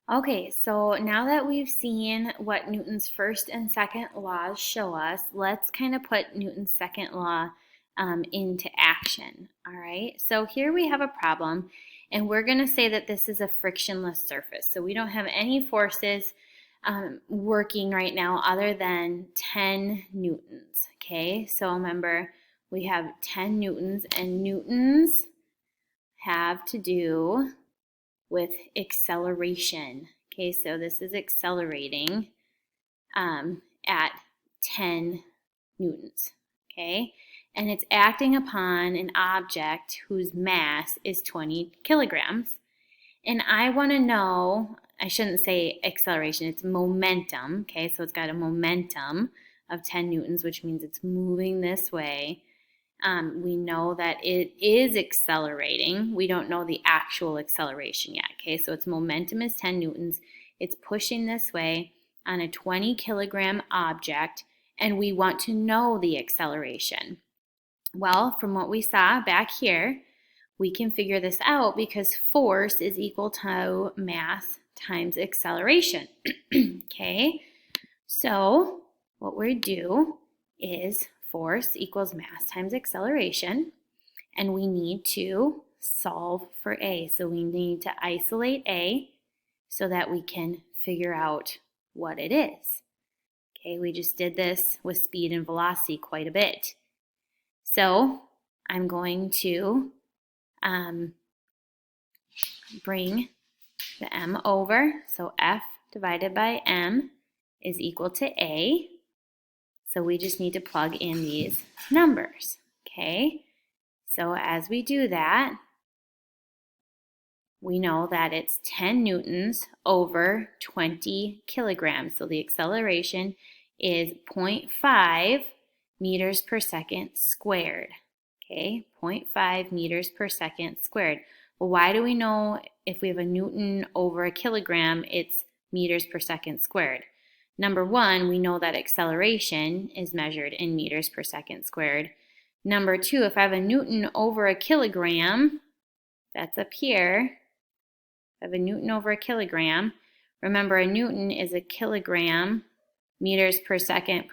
Okay, so now that we've seen what Newton's first and second laws show us, let's kind of put Newton's second law into action. All right, so here we have a problem, and we're going to say that this is a frictionless surface. So we don't have any forces working right now other than 10 newtons. Okay, so remember we have 10 newtons, and newtons have to do with acceleration. Okay, so this is accelerating at 10 newtons. Okay, and it's acting upon an object whose mass is 20 kilograms. And I want to know, I shouldn't say acceleration, it's momentum. Okay, so it's got a momentum of 10 newtons, which means it's moving this way. We know that it is accelerating. We don't know the actual acceleration yet. Okay, so its momentum is 10 newtons. It's pushing this way on a 20 kilogram object, and we want to know the acceleration. Well, from what we saw back here, we can figure this out because force is equal to mass times acceleration. Okay, so what we do is force equals mass times acceleration, and we need to solve for A. So we need to isolate A so that we can figure out what it is. Okay, we just did this with speed and velocity quite a bit. So I'm going to bring the M over. So F divided by M is equal to A. So we just need to plug in these numbers, okay? So as we do that, we know that it's 10 newtons over 20 kilograms. So the acceleration is 0.5 meters per second squared, okay? 0.5 meters per second squared. Well, why do we know if we have a newton over a kilogram, it's meters per second squared? Number one, we know that acceleration is measured in meters per second squared. Number two, if I have a newton over a kilogram, that's up here. I have a newton over a kilogram. Remember, a newton is a kilogram, meters per second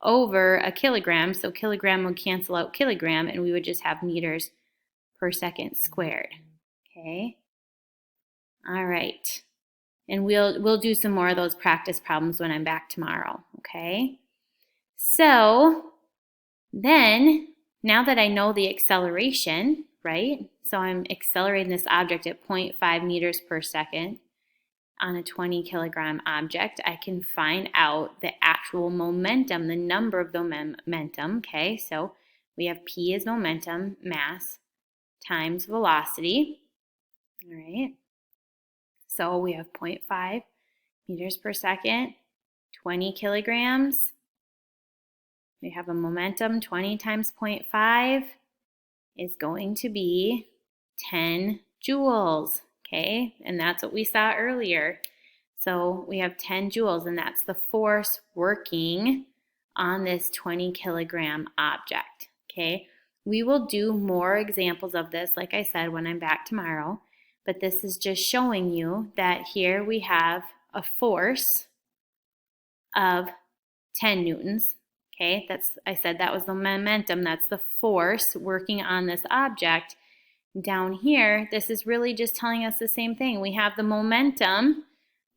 over a kilogram. So kilogram would cancel out kilogram, and we would just have meters per second squared. Okay? All right. And we'll do some more of those practice problems when I'm back tomorrow, okay? So then, now that I know the acceleration, right? So I'm accelerating this object at 0.5 meters per second on a 20 kilogram object. I can find out the actual momentum, the number of the momentum, okay? So we have P as momentum, mass, times velocity, all right? So we have 0.5 meters per second, 20 kilograms. We have a momentum, 20 times 0.5 is going to be 10 joules, okay? And that's what we saw earlier. So we have 10 joules, and that's the force working on this 20 kilogram object, okay? We will do more examples of this, like I said, when I'm back tomorrow. But this is just showing you that here we have a force of 10 newtons. Okay, I said that was the momentum. That's the force working on this object. Down here, this is really just telling us the same thing. We have the momentum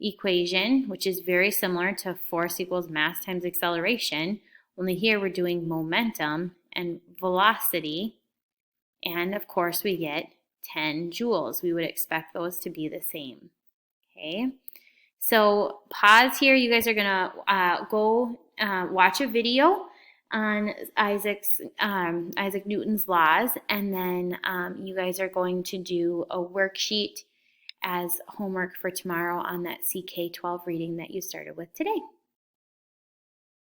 equation, which is very similar to force equals mass times acceleration. Only here we're doing momentum and velocity. And of course, we get 10 joules. We would expect those to be the same. Okay, so pause here. You guys are gonna go watch a video on Isaac Newton's laws, and then you guys are going to do a worksheet as homework for tomorrow on that CK12 reading that you started with today.